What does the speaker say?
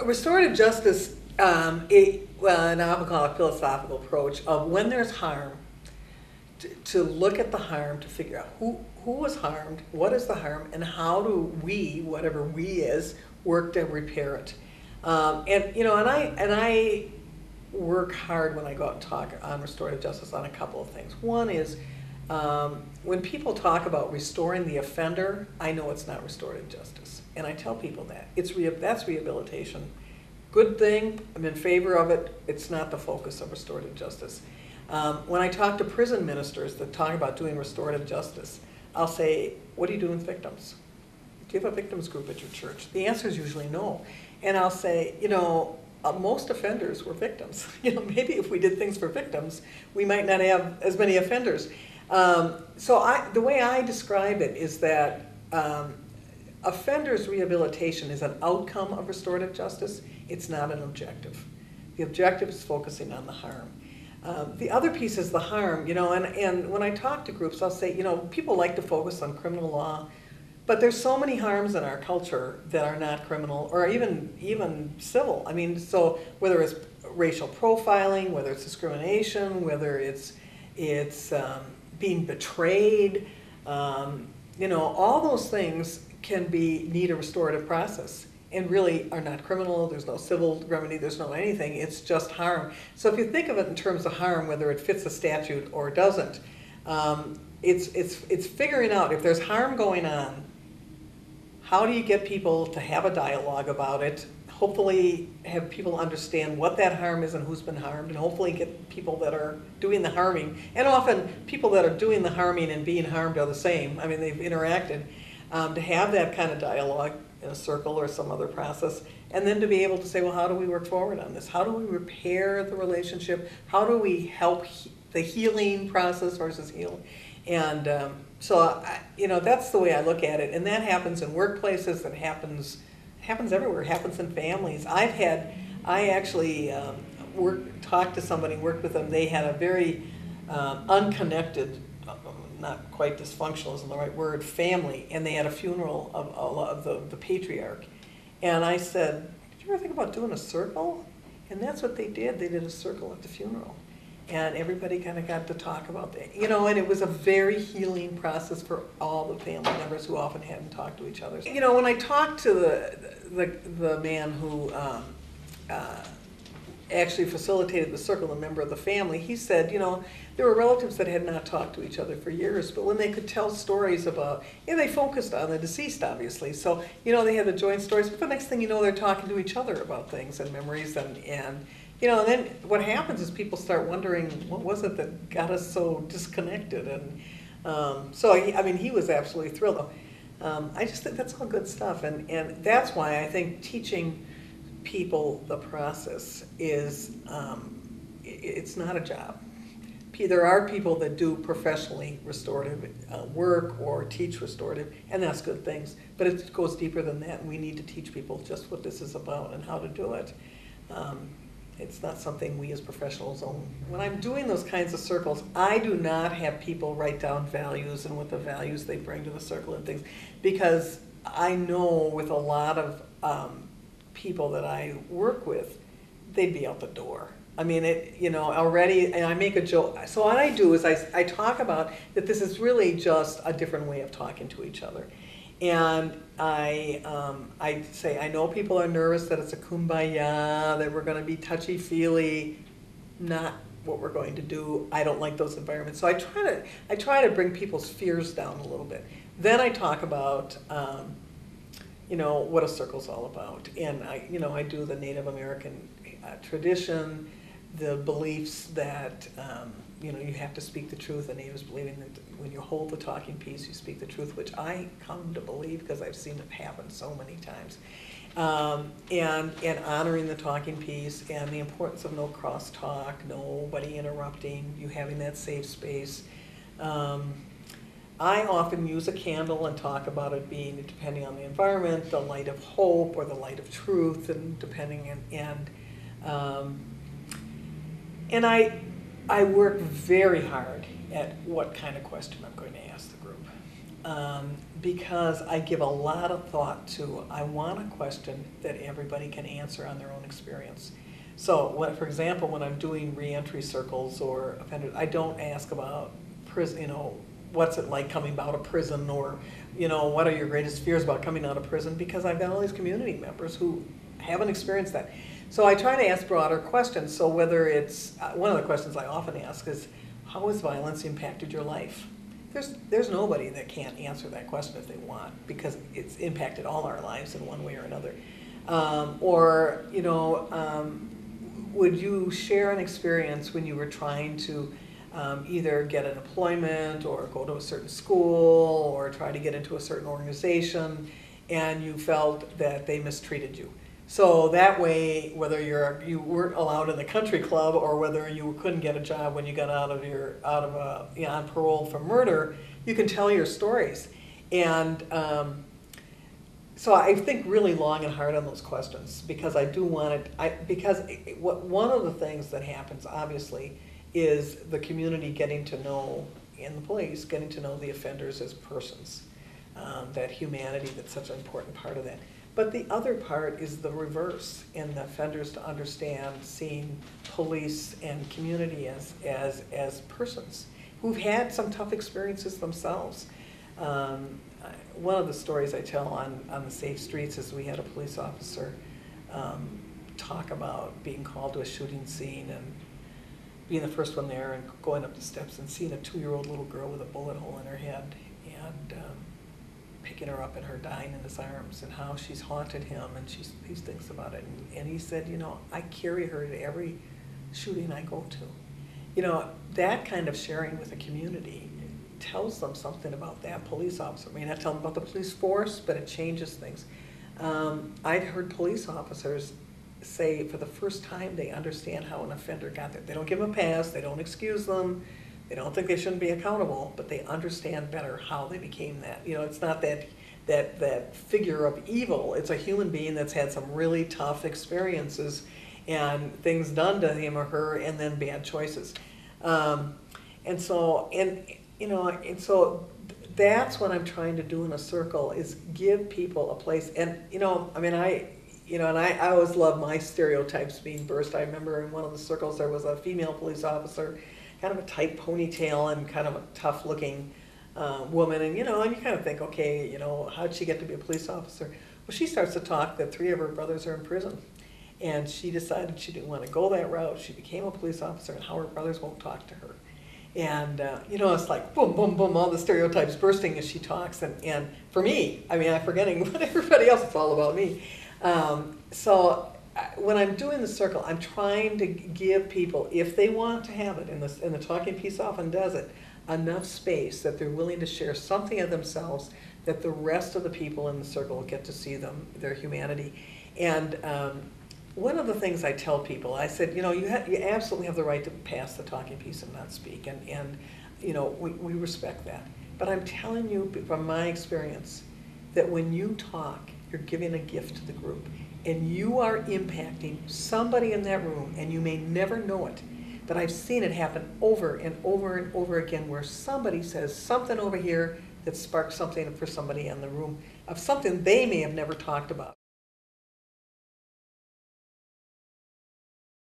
Restorative justice, now I'm call it a philosophical approach of when there's harm, to look at the harm, to figure out who was harmed, what is the harm, and how do we, whatever we is, work to repair it. I work hard when I go out and talk on restorative justice on a couple of things. One is when people talk about restoring the offender, I know it's not restorative justice, and I tell people that that's rehabilitation. Good thing, I'm in favor of it. It's not the focus of restorative justice. When I talk to prison ministers that talk about doing restorative justice, I'll say, what do you do with victims? Do you have a victims group at your church? The answer is usually no. And I'll say, most offenders were victims. Maybe if we did things for victims, we might not have as many offenders. The way I describe it is that offenders' rehabilitation is an outcome of restorative justice. It's not an objective. The objective is focusing on the harm. The other piece is the harm, and when I talk to groups, I'll say, people like to focus on criminal law, but there's so many harms in our culture that are not criminal or even civil. I mean, so whether it's racial profiling, whether it's discrimination, whether it's being betrayed, all those things can need a restorative process and really are not criminal. There's no civil remedy, there's no anything, it's just harm. So if you think of it in terms of harm, whether it fits the statute or it doesn't, it's figuring out if there's harm going on, how do you get people to have a dialogue about it, hopefully have people understand what that harm is and who's been harmed, and hopefully get people that are doing the harming, and often people that are doing the harming and being harmed are the same, I mean they've interacted, to have that kind of dialogue in a circle or some other process, and then to be able to say, well, how do we work forward on this? How do we repair the relationship? How do we help the healing process versus heal? And that's the way I look at it, and that happens in workplaces, that happens everywhere, it happens in families. I actually talked to somebody, worked with them, they had a very unconnected, not quite dysfunctional isn't the right word, family, and they had a funeral of the patriarch. And I said, did you ever think about doing a circle? And that's what they did. They did a circle at the funeral. And everybody kind of got to talk about that. And it was a very healing process for all the family members who often hadn't talked to each other. When I talked to the man who actually facilitated the circle, a member of the family, he said, there were relatives that had not talked to each other for years, but when they could tell stories about, they focused on the deceased, obviously, so, they had the joint stories, but the next thing you know, they're talking to each other about things and memories, and then what happens is people start wondering, what was it that got us so disconnected? And he was absolutely thrilled. I just think that's all good stuff, and that's why I think teaching people the process is, it's not a job. There are people that do professionally restorative work or teach restorative, and that's good things, but it goes deeper than that, and we need to teach people just what this is about and how to do it. It's not something we as professionals own. When I'm doing those kinds of circles, I do not have people write down values and what the values they bring to the circle and things, because I know with a lot of people that I work with, they'd be out the door. I mean, already, and I make a joke. So what I do is I talk about that this is really just a different way of talking to each other. And I say, I know people are nervous that it's a kumbaya, that we're going to be touchy-feely, not what we're going to do. I don't like those environments. So I try to bring people's fears down a little bit. Then I talk about, what a circle's all about. And I do the Native American tradition, the beliefs that, you have to speak the truth. The natives believing that when you hold the talking piece, you speak the truth, which I come to believe because I've seen it happen so many times. And honoring the talking piece and the importance of no crosstalk, nobody interrupting, you having that safe space. I often use a candle and talk about it being, depending on the environment, the light of hope or the light of truth, and depending, and I work very hard at what kind of question I'm going to ask the group. because I give a lot of thought to, I want a question that everybody can answer on their own experience. So, for example, when I'm doing reentry circles or offenders, I don't ask about prison, what's it like coming out of prison, or, what are your greatest fears about coming out of prison, because I've got all these community members who haven't experienced that. So I try to ask broader questions. So whether it's, one of the questions I often ask is, how has violence impacted your life? There's nobody that can't answer that question if they want, because it's impacted all our lives in one way or another. Would you share an experience when you were trying to either get an employment or go to a certain school or try to get into a certain organization and you felt that they mistreated you? So that way, whether you weren't allowed in the country club or whether you couldn't get a job when you got on parole for murder, you can tell your stories. And so I think really long and hard on those questions, because I do want it. One of the things that happens, obviously, is the community getting to know, and the police getting to know the offenders as persons. That humanity, that's such an important part of that. But the other part is the reverse, and the offenders to understand seeing police and community as persons who've had some tough experiences themselves. One of the stories I tell on the Safe Streets is we had a police officer talk about being called to a shooting scene and being the first one there and going up the steps and seeing a 2-year-old little girl with a bullet hole in her head, and picking her up and her dying in his arms, and how she's haunted him, and he thinks about it. And he said, I carry her to every shooting I go to. That kind of sharing with the community tells them something about that police officer. I mean, I tell them about the police force, but it changes things. I've heard police officers say for the first time they understand how an offender got there. They don't give them a pass, they don't excuse them, they don't think they shouldn't be accountable, but they understand better how they became that. It's not that figure of evil. It's a human being that's had some really tough experiences and things done to him or her, and then bad choices. And so that's what I'm trying to do in a circle, is give people a place. And I always love my stereotypes being burst. I remember in one of the circles there was a female police officer, kind of a tight ponytail and kind of a tough looking woman, and you kind of think, okay, how'd she get to be a police officer? Well, she starts to talk that 3 of her brothers are in prison, and she decided she didn't want to go that route. She became a police officer, and how her brothers won't talk to her. And it's like boom, boom, boom, all the stereotypes bursting as she talks. And for me, I'm forgetting what everybody else, it's all about me. So when I'm doing the circle, I'm trying to give people, if they want to have it, and the talking piece often does it, enough space that they're willing to share something of themselves, that the rest of the people in the circle get to see their humanity. And one of the things I tell people, I said, you absolutely have the right to pass the talking piece and not speak, and we respect that. But I'm telling you from my experience that when you talk, you're giving a gift to the group, and you are impacting somebody in that room, and you may never know it, but I've seen it happen over and over and over again, where somebody says something over here that sparks something for somebody in the room of something they may have never talked about.